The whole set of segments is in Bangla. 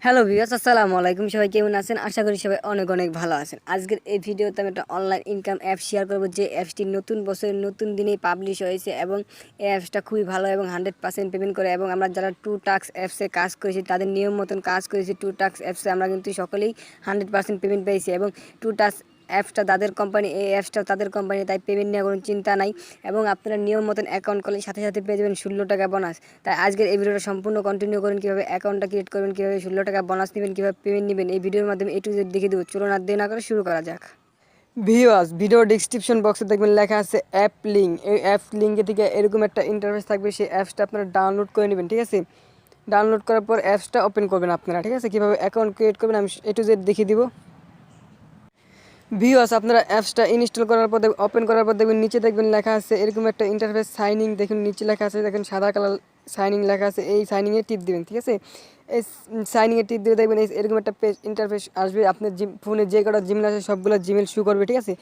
হ্যালো ভিউয়ার্স, আসসালামু আলাইকুম। সবাই কেমন আছেন? আশা করি সবাই অনেক অনেক ভালো আছেন। আজকের এই ভিডিওতে আমি একটা অনলাইন ইনকাম অ্যাপ শেয়ার করব, যে অ্যাপসটি নতুন বছরের নতুন দিনেই পাবলিশ হয়েছে এবং এই অ্যাপসটা খুবই ভালো এবং 100% পেমেন্ট করে। এবং আমরা যারা টু টাস্ক অ্যাপসে কাজ করেছি, তাদের নিয়ম মতন কাজ করেছি টু টাস্ক অ্যাপসে, আমরা কিন্তু সকলেই 100% পেমেন্ট পেয়েছি। এবং টু টাস্ক অ্যাপসটা তাদের কোম্পানি, এই অ্যাপসটাও তাদের কোম্পানি, তাই পেমেন্ট নিয়ে কোনো চিন্তা নাই। এবং আপনারা নিয়ম মতন অ্যাকাউন্ট করলে সাথে সাথে পেয়ে যাবেন 16 টাকা বোনাস। তাই আজকের এই ভিডিওটা সম্পূর্ণ কন্টিনিউ করুন, কীভাবে অ্যাকাউন্টটা ক্রিয়েট করবেন, কীভাবে 16 টাকা বোনাস নেবেন, কীভাবে পেমেন্ট নেবেন, এই ভিডিওর মাধ্যমে A to Z দেখে দেবো। চলুন আর দেরি না করে শুরু করা যাক। ভিউয়ার্স, ভিডিও ডেসক্রিপশন বক্সে দেখবেন লেখা আছে অ্যাপ লিঙ্ক। এই অ্যাপ লিঙ্কে থেকে এরকম একটা ইন্টারফেস থাকবে, সেই অ্যাপসটা আপনারা ডাউনলোড করে নেবেন, ঠিক আছে? ডাউনলোড করার পর অ্যাপসটা ওপেন করবেন আপনারা, ঠিক আছে? কীভাবে অ্যাকাউন্ট ক্রিয়েট করবেন আমি A to Z দেখিয়ে দিব। ভিউয়ার্স, আপনারা অ্যাপসটা ইনস্টল করার পর ওপেন করার পর দেখবেন নিচে দেখবেন লেখা আছে এরকম একটা ইন্টারফেস সাইনিং। দেখুন নিচে লেখা আছে, দেখেন সাদা কালার সাইনিং লেখা আছে, এই সাইনিংয়ে টিপ দিবেন, ঠিক আছে? এই সাইনিংয়ে টিপ দিয়ে দেখবেন এরকম একটা পেজ ইন্টারফেস আসবে। আপনার ফোনে যে কটা জিমেল আছে সবগুলো জিমেল শো করবে, ঠিক আছে?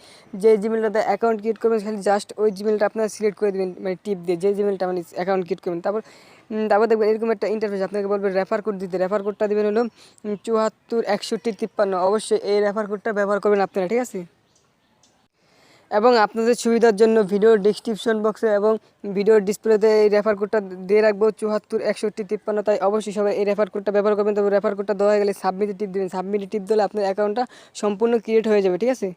যে জিমেলটাতে অ্যাকাউন্ট ক্রিয়েট করবেন খালি জাস্ট ওই জিমেলটা আপনারা সিলেক্ট করে দেবেন, মানে টিপ দিয়ে যে জিমেলটা মানে অ্যাকাউন্ট ক্রিয়েট করবেন। তারপর দেখবেন এরকম একটা ইন্টারফেস আপনাকে বলবে রেফার কোড দিতে। রেফার কোডটা দেবেন হলো 74 61 53। অবশ্যই এই রেফার কোডটা ব্যবহার করবেন আপনারা, ঠিক আছে? এবং আপনাদের সুবিধার জন্য ভিডিওর ডেসক্রিপশন বক্সে এবং ভিডিওর ডিসপ্লেতে এই রেফার কোডটা দিয়ে রাখবো 74 61 53। তাই অবশ্যই সবাই এই রেফার কোডটা ব্যবহার করবেন। তবে রেফার কোডটা দেওয়া হয়ে গেলে সাবমিটে টিপ দেবেন। সাবমিটে টিপ দিলে আপনার অ্যাকাউন্টটা সম্পূর্ণ ক্রিয়েট হয়ে যাবে, ঠিক আছে?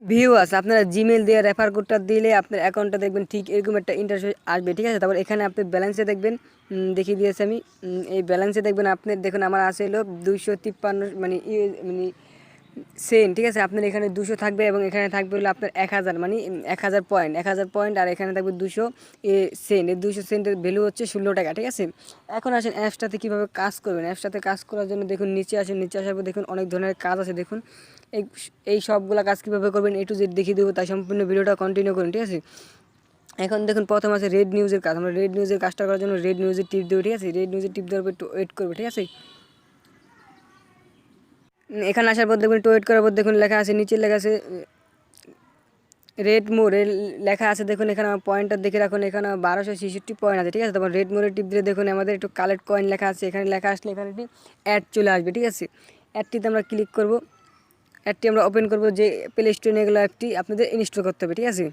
ভিউয়ার্স, আপনারা জিমেল দিয়ে রেফার কোডটা দিলে আপনার অ্যাকাউন্টটা দেখবেন ঠিক এরকম একটা ইন্টারফেস আসবে, ঠিক আছে? তারপর এখানে আপনি ব্যালেন্সে দেখবেন, দেখিয়ে দিয়েছি আমি। এই ব্যালেন্সে দেখবেন আপনি, দেখুন আমার আছে হলো 253 মানে সেন, ঠিক আছে? আপনার এখানে 200 থাকবে এবং এখানে থাকবে হলো আপনার 1000, মানে 1000 পয়েন্ট, 1000 পয়েন্ট। আর এখানে থাকবে 200 সেন্ট। এই 200 সেন্টের ভ্যালু হচ্ছে 16 টাকা, ঠিক আছে? এখন আসেন অ্যাপসটাতে কীভাবে কাজ করবেন। অ্যাপসটাতে কাজ করার জন্য দেখুন নিচে আসেন, নিচে আসার পর দেখুন অনেক ধরনের কাজ আছে। দেখুন এই সবগুলো কাজ কীভাবে করবেন A to Z দেখিয়ে দেবো, তাই সম্পূর্ণ ভিডিওটা কন্টিনিউ করুন, ঠিক আছে? এখন দেখুন প্রথম আছে রেড নিউজের কাজ। আমরা রেড নিউজের কাজটা করার জন্য রেড নিউজের টিপ দেবো, ঠিক আছে? রেড নিউজের টিপ দেওয়ার পর একটু ওয়েট করবে, ঠিক আছে? এখানে আসার পর দেখুন একটু ওয়েট করার পর দেখুন লেখা আছে, নিচে লেখা আছে রেড মোড়ে লেখা আছে। দেখুন এখানে পয়েন্টটা দেখে রাখুন, এখানে 1266 পয়েন্ট আছে, ঠিক আছে? তারপর রেড মোড়ে টিপ দিলে দেখুন আমাদের একটু কালেক্ট কয়েন লেখা আছে। এখানে লেখা আসলে এখানে একটি অ্যাড চলে আসবে, ঠিক আছে? অ্যাডটিতে আমরা ক্লিক করব, অ্যাডটি আমরা ওপেন করব। যে প্লে স্টোরে এগুলো অ্যাপটি আপনাদের ইনস্টল করতে হবে, ঠিক আছে?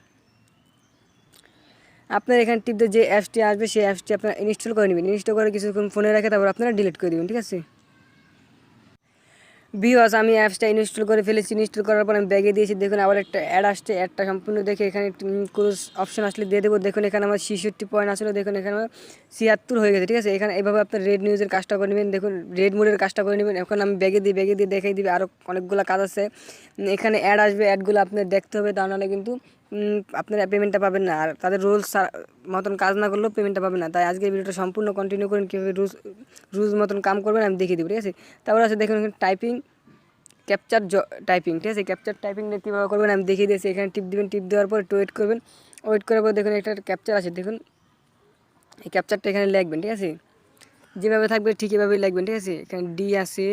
আপনার এখানে টিপ দিয়ে যে অ্যাপসটি আসবে সেই অ্যাপসটি আপনারা ইনস্টল করে নেবেন। ইনস্টল করে কিছুক্ষণ ফোনে রাখে তারপর আপনারা ডিলিট করে দেবেন, ঠিক আছে? ভিউয়ার্স, আমি অ্যাপসটা ইনস্টল করে ফেলেছি। ইনস্টল করার পর আমি ব্যাগে দিয়েছি। দেখুন আবার একটা অ্যাড আসছে, অ্যাডটা সম্পূর্ণ দেখে এখানে ক্রুজ অপশন আসলে দিয়ে দেবো। দেখুন এখানে আমার 66 পয়েন্ট আসলে, দেখুন এখানে আমার 76 হয়ে গেছে, ঠিক আছে? এখানে এইভাবে আপনার রেড নিউজের কাজটা করে নেবেন। দেখুন রেড মোডের কাজটা করে নেবেন। এখন আমি ব্যাগে দিয়ে দেখাই দিবে আরও অনেকগুলো কাজ আছে। এখানে অ্যাড আসবে, অ্যাডগুলো আপনার দেখতে হবে, তা নাহলে কিন্তু আপনারা পেমেন্টটা পাবেন না। আর তাদের রুলস মতন কাজ না করলেও পেমেন্টটা পাবেন না। তাই আজকের ভিডিওটা সম্পূর্ণ কন্টিনিউ করেন, কীভাবে রুলস মতন কাম করবেন আমি দেখিয়ে দেবো, ঠিক আছে? তারপর আছে দেখুন এখানে টাইপিং ক্যাপচার টাইপিং, ঠিক আছে? ক্যাপচার টাইপিং কীভাবে করবেন আমি দেখিয়ে দিয়েছি। এখানে টিপ দিবেন, টিপ দেওয়ার পর একটু ওয়েট করবেন। ওয়েট করার পর দেখুন একটা ক্যাপচার আছে, দেখুন এই ক্যাপচারটা এখানে লিখবেন, ঠিক আছে? যেভাবে থাকবে ঠিক এভাবেই লিখবেন, ঠিক আছে? এখানে ডি আছে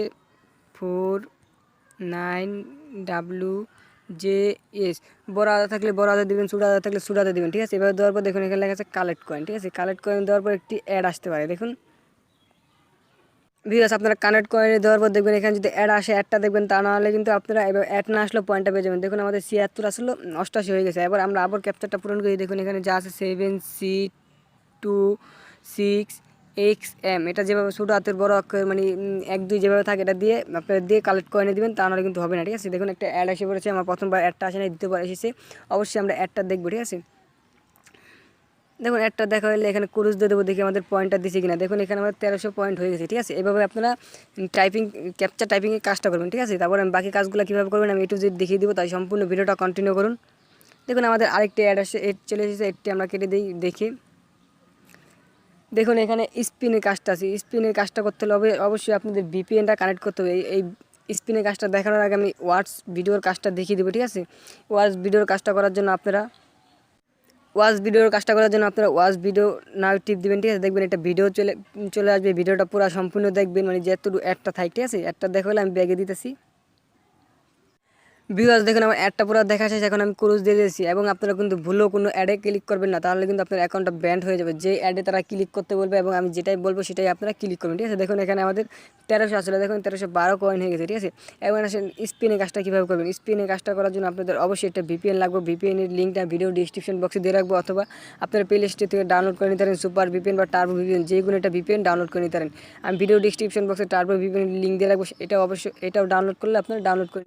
49WJS। বড় আদা থাকলে বড় আদা দেবেন, ছোটো আদা থাকলে ছোটো আদা দেবেন, ঠিক আছে? এভাবে দেওয়ার পর দেখুন এখানে লেখা আছে কালেক্ট কয়েন, ঠিক আছে? কালেক্ট কয়েন দেওয়ার পর একটি অ্যাড আসতে পারে, দেখুন। ভিউয়ার্স, আপনারা কানেক্ট করে দেওয়ার পর দেখবেন এখানে যদি অ্যাড আসে, অ্যাডটা দেখবেন, তা নাহলে কিন্তু আপনারা এবার অ্যাড না আসলেও পয়েন্টটা পেয়ে যাবেন। দেখুন আমাদের 76 আসলো, 88 হয়ে গেছে। এবার আমরা আবার ক্যাপচারটা পূরণ করি। দেখুন এখানে যা আছে 7C26XM, এটা যেভাবে ছোটো হাতের বড় অক্ষর মানে 1 2 যেভাবে থাকে এটা দিয়ে আপনারা দিয়ে কালেক্ট করে দিবেন, তা নাহলে কিন্তু হবে না, ঠিক আছে? দেখুন একটা অ্যাড এসে পড়েছে। আমার প্রথমবার অ্যাডটা আসে না, দ্বিতীয়বার এসেছে। অবশ্যই আমরা অ্যাডটা দেখবো, ঠিক আছে? দেখুন একটা দেখা হলে এখানে ক্রুজ দিয়ে দেবো, দেখি আমাদের পয়েন্টটা দিচ্ছে কিনা। দেখুন এখানে আমাদের 1300 পয়েন্ট হয়ে গেছে, ঠিক আছে? এভাবে আপনারা ক্যাপচার টাইপিংয়ের কাজটা করবেন, ঠিক আছে? তারপর আমি বাকি কাজগুলো কীভাবে করবেন আমি A to Z দেখিয়ে দেবো, তাই সম্পূর্ণ ভিডিওটা কন্টিনিউ করুন। দেখুন আমাদের আরেকটি অ্যাড আসছে, এড চলে এসেছে, এডটি আমরা কেটে দিই। দেখি দেখুন এখানে স্পিনের কাজটা আছে। স্পিনের কাজটা করতে হলে অবশ্যই আপনাদের VPNটা কানেক্ট করতে হবে। এই স্পিনের কাজটা দেখানোর আগে আমি ওয়াটস ভিডিওর কাজটা দেখিয়ে দেবো, ঠিক আছে? ওয়াটস ভিডিওর কাজটা করার জন্য আপনারা ওয়াচ ভিডিও নাও টিপ দিবেন, ঠিক আছে? দেখবেন একটা ভিডিও চলে আসবে। ভিডিওটা পুরো সম্পূর্ণ দেখবেন, মানে যেহেতু অ্যাডটা থাকে, ঠিক আছে? অ্যাডটা দেখা হলে আমি ব্যাগে দিতেছি। ভিউয়ার্স দেখুন আমার অ্যাডটা পুরো দেখা শেষ, এখন আমি ক্রুজ দিয়ে দিয়েছি এবং আপনারা কিন্তু ভুলেও কোনো অ্যাডে ক্লিক করবেন না, তাহলে কিন্তু আপনার অ্যাকাউন্টটা ব্যান্ড হয়ে যাবে। যে অ্যাডে তারা ক্লিক করতে বলবে এবং আমি যেটাই বলবো সেটাই আপনারা ক্লিক করবেন, ঠিক আছে। দেখুন এখানে আমাদের 1300 আসলে দেখুন 1312 কয়েন হয়ে গেছে, ঠিক আছে। এবং আসেন স্পিনে কাজটা কীভাবে করবেন। স্পিনে কাজটা করার জন্য আপনাদের অবশ্যই একটা ভিপিএন লাগবে। ভিপিএনের লিঙ্কটা ভিডিও ডিসক্রিপশন বক্সে দিয়ে রাখবো, অথবা আপনারা প্লে স্টোর থেকে ডাউনলোড করে নিতে পারেন সুপার ভিপিএন বা টার্বো ভিপিএন, যে কোনো একটা ভিপিএন ডাউনলোড করে নিতে পারেন। আমি ভিডিও ডিসক্রিপশন বক্সে টার্বো ভিপিএনের লিঙ্ক দিয়ে রাখবো, এটাও অবশ্যই এটাও ডাউনলোড করলে আপনারা ডাউনলোড করে।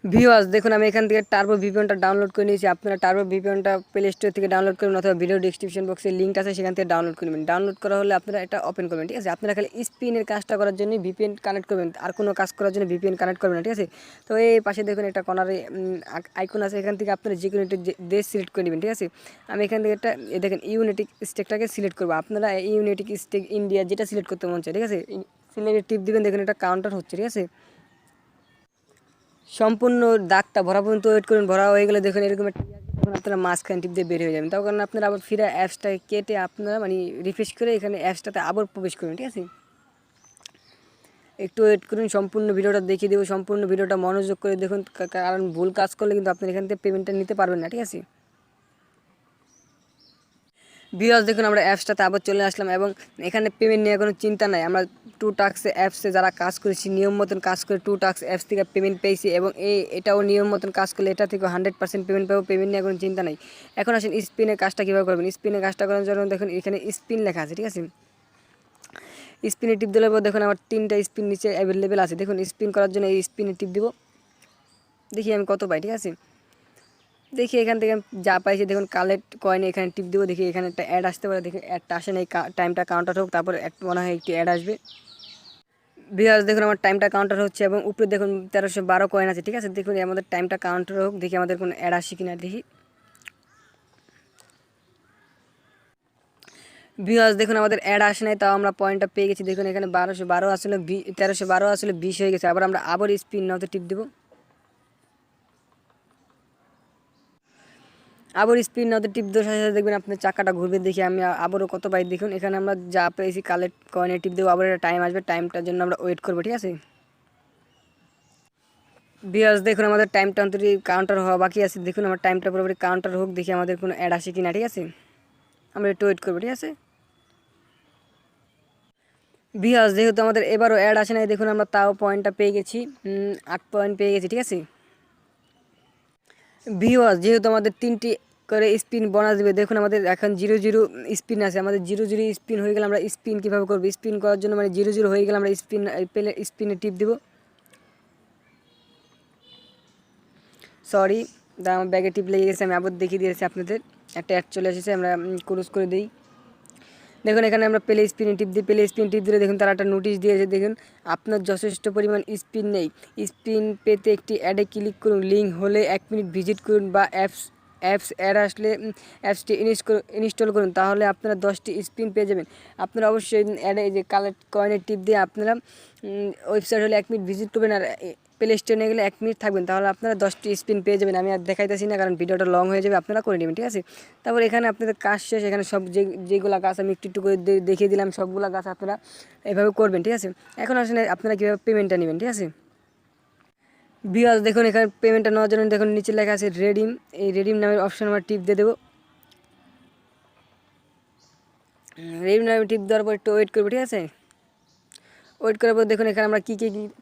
ভিউয়ার্স দেখুন আমি এখান থেকে টার্বো ভিপিএনটা ডাউনলোড করে নিয়েছি। আপনারা টার্বো ভিপিএনটা প্লে স্টোর থেকে ডাউনলোড করবেন, অথবা ভিডিও ডিসক্রিপশন বক্সে লিঙ্ক আছে সেখান থেকে ডাউনলোড করে নেবেন। ডাউনলোড করা হলে আপনারা এটা ওপেন করবেন, ঠিক আছে। আপনারা খালি স্পিনের কাজটা করার জন্য ভিপিএন কানেক্ট করবেন, আর কোনো কাজ করার জন্য ভিপিএন কানেক্ট করবেন না, ঠিক আছে। তো এই পাশে দেখুন একটা কর্নারে আইকন আছে, এখান থেকে আপনারা যে কোনো একটা দেশ সিলেক্ট করে নেবেন, ঠিক আছে। আমি এখান থেকে একটা দেখেন ইউনাইটেড স্টেটটাকে সিলেক্ট করবো। আপনারা ইউনাইটেড স্টেট ইন্ডিয়া যেটা সিলেক্ট করতে মন চায়, ঠিক আছে, সিলেক্টে টিপ দিবেন। দেখুন এটা কাউন্টার হচ্ছে, ঠিক আছে। সম্পূর্ণ দাগটা ভরা পর্যন্ত ওয়েট করুন। ভরা হয়ে গেলে দেখুন এরকম একটা তখন আপনারা মাঝখান টিপ দিয়ে বের হয়ে যাবেন। তখন আপনারা আবার ফিরে অ্যাপসটাকে কেটে আপনারা মানে রিফ্রেশ করে এখানে অ্যাপসটাতে আবার প্রবেশ করুন, ঠিক আছে। একটু ওয়েট করুন, সম্পূর্ণ ভিডিওটা দেখিয়ে দেবো। সম্পূর্ণ ভিডিওটা মনোযোগ করে দেখুন, কারণ ভুল কাজ করলে কিন্তু আপনারা এখান থেকে পেমেন্টটা নিতে পারবেন না, ঠিক আছে। ভিউয়ার্স দেখুন আমরা অ্যাপসটাতে আবার চলে আসলাম এবং এখানে পেমেন্ট নিয়ে কোনো চিন্তা নাই। আমরা টু টাস্ক অ্যাপসে যারা কাজ করেছি নিয়ম মতন কাজ করে টু টাস্ক অ্যাপস থেকে পেমেন্ট পেয়েছি, এবং এটাও নিয়ম মতন কাজ করলে এটা থেকে 100% পেমেন্ট পাবো। পেমেন্ট নিয়ে কোনো চিন্তা নাই। এখন আসেন স্পিনের কাজটা কীভাবে করবেন। স্পিনের কাজটা করার জন্য দেখুন এখানে স্পিন লেখা আছে, ঠিক আছে। স্পিনে টিপ দিলে দেখুন আমার 3টা স্পিন নিচে অ্যাভেলেবেল আছে। দেখুন স্পিন করার জন্য এই স্পিনে টিপ দিব, দেখি আমি কত পাই, ঠিক আছে। দেখি এখান থেকে যা পাইছি দেখুন কালেক্ট কয়েন, এখানে টিপ দেবো। দেখি এখানে একটা অ্যাড আসতে পারে, দেখি অ্যাডটা আসে না, এই টাইমটা কাউন্টার হোক, তারপর মনে হয় একটি অ্যাড আসবে। ভিউয়ার্স দেখুন আমার টাইমটা কাউন্টার হচ্ছে এবং উপরে দেখুন 1312 কয়েন আছে, ঠিক আছে। দেখুন আমাদের টাইমটা কাউন্টার হোক, দেখি আমাদের কোনো অ্যাড আসে কিনা দেখি। ভিউয়ার্স দেখুন আমাদের অ্যাড আসে নাই, তাও আমরা পয়েন্টটা পেয়ে গেছি। দেখুন এখানে 1212 আসলে 1312 আসলে 20 হয়ে গেছে। আবার আমরা আবার স্পিন নাওতে টিপ দেবো, আবার স্পিন নাওতে টিপ দেওয়ার সাথে সাথে দেখবেন আপনার চাকাটা ঘুরবে। দেখি আমি আবারও কত পাই দেখুন। এখানে আমরা যা পেয়েছি কালেক্ট কয়েনে টিপ দেবো, আবার একটা টাইম আসবে, টাইমটার জন্য আমরা ওয়েট করবো, ঠিক আছে। ভিউয়ার্স দেখুন আমাদের টাইমটা অন্তত কাউন্টার হওয়া বাকি আছে। দেখুন আমার টাইমটা পুরোপুরি কাউন্টার হোক, দেখি আমাদের কোনো অ্যাড আসে কিনা, ঠিক আছে। আমরা একটু ওয়েট করবো, ঠিক আছে। ভিউয়ার্স যেহেতু আমাদের এবারও অ্যাড আসে নাই, দেখুন আমরা তাও পয়েন্টটা পেয়ে গেছি, 8 পয়েন্ট পেয়ে গেছি, ঠিক আছে। ভিউয়ার্স যেহেতু আমাদের 3টি করে স্পিন বোনাস দেবে, দেখুন আমাদের এখন 0 স্পিন আছে। আমাদের 0 স্পিন হয়ে গেলে আমরা স্পিন কীভাবে করবো। স্পিন করার জন্য মানে 0 হয়ে গেলে আমরা স্পিন পেলে স্পিনে টিপ দেবো। সরি আমার ব্যাগে টিপ লেগে গেছে, আমি আবার দেখিয়ে দিয়েছি আপনাদের। একটা অ্যাড চলে এসেছে, আমরা ক্লোজ করে দিই। দেখুন এখানে আমরা প্লে স্পিনে টিপ দিই। প্লে স্পিন টিপ দিলে দেখুন তারা একটা নোটিশ দিয়েছে, দেখুন আপনার যথেষ্ট পরিমাণ স্পিন নেই। স্পিন পেতে একটি অ্যাডে ক্লিক করুন, লিঙ্ক হলে 1 মিনিট ভিজিট করুন বা অ্যাপস অ্যাড আসলে অ্যাপসটি ইনস্টল করুন, তাহলে আপনারা 10টি স্পিন পেয়ে যাবেন। আপনারা অবশ্যই অ্যাডে যে কালেক্ট কয়েনের টিপ দিয়ে আপনারা ওয়েবসাইট হলে 1 মিনিট ভিজিট করবেন, আর প্লে স্টোরে নিয়ে গেলে 1 মিনিট থাকবেন, তাহলে আপনারা 10টি স্পিন পেয়ে যাবেন। আমি আর দেখাইতেছি না কারণ ভিডিওটা লং হয়ে যাবে, আপনারা করে নেবেন, ঠিক আছে। তারপর এখানে আপনাদের কাজ শেষ। এখানে সব যেগুলো গাছ আমি একটু একটু করে দেখিয়ে দিলাম, সবগুলো গাছ আপনারা এভাবে করবেন, ঠিক আছে। এখন আসলে আপনারা কীভাবে পেমেন্টটা নেবেন, ঠিক আছে। ভিউয়ার্স দেখুন এখানে পেমেন্টটা নেওয়ার জন্য দেখুন নিচে লেখা আছে রেডিম, এই রেডিম নামের অপশন আমরা টিপ দিয়ে দেবো। রেডিম নামে টিপ দেওয়ার পর একটু ওয়েট করবো, ঠিক আছে। ওয়েট করার পর দেখুন এখানে আমরা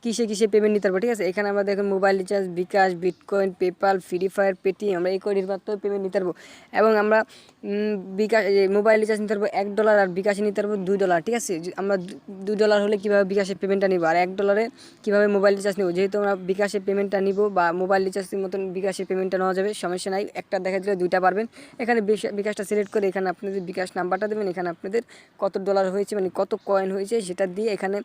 কিসে পেমেন্ট নিতে পারবো, ঠিক আছে। এখানে আমরা দেখুন mobile recharge, bKash, bitcoin, PayPal, free fire, Paytm, আমরা এই কয়টির মাধ্যমে পেমেন্ট নিতে পারবো। এবং আমরা বিকাশ মোবাইল রিচার্জ নিতে পারবো $1 আর বিকাশে নিতে পারবো $2, ঠিক আছে। আমরা $2 হলে কীভাবে বিকাশে পেমেন্টটা নিব, আর $1 কীভাবে মোবাইল রিচার্জ নেব। যেহেতু আমরা বিকাশে পেমেন্টটা নিব বা মোবাইল রিচার্জের মতন বিকাশে পেমেন্টটা নেওয়া যাবে, সমস্যা নাই। একটা দেখা দিলে 2টা পারবেন। এখানে বিকাশটা সিলেক্ট করে এখানে আপনাদের বিকাশ নাম্বারটা দেবেন, এখানে আপনাদের কত ডলার হয়েছে মানে কত কয়েন হয়েছে সেটা দিয়ে এখানে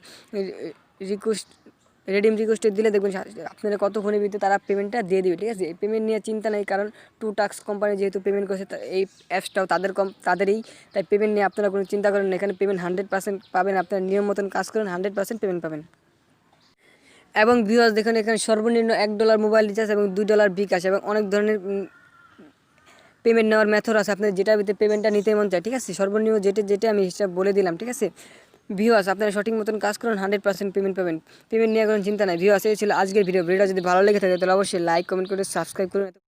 রেডিম রিকোয়েস্টে দিলে দেখবেন আপনারা কতক্ষণের ভিতরে তারা পেমেন্টটা দিয়ে দেবে, ঠিক আছে। এই পেমেন্ট নিয়ে চিন্তা নেই, কারণ টু টাস্ক কোম্পানি যেহেতু পেমেন্ট করছে, এই অ্যাপসটাও তাদেরই, তাই পেমেন্ট নিয়ে আপনারা কোনো চিন্তা করেন না। এখানে পেমেন্ট 100% পাবেন। আপনারা নিয়ম মতন কাজ করেন, 100% পেমেন্ট পাবেন। এবং ভিউয়ার্স দেখুন এখানে সর্বনিম্ন $1 মোবাইল রিচার্জ এবং $2 বিকাশ এবং অনেক ধরনের পেমেন্ট নেওয়ার মেথড আছে। আপনাদের যেটা ভিতরে পেমেন্টটা নিতে মন চায়, ঠিক আছে। সর্বনিম্ন যেটা আমি হিসাব বলে দিলাম, ঠিক আছে। ভিউয়ার্স আপনারা সঠিক মতন কাজ করুন, 100% পেমেন্ট পাবেন। পেমেন্ট নিয়ে কোনো চিন্তা নাই। ভিউয়ার্স এই ছিল আজকের ভিডিও। ভিডিওটা যদি ভালো লেগে থাকে তাহলে অবশ্যই লাইক কমেন্ট করে সাবস্ক্রাইব করুন।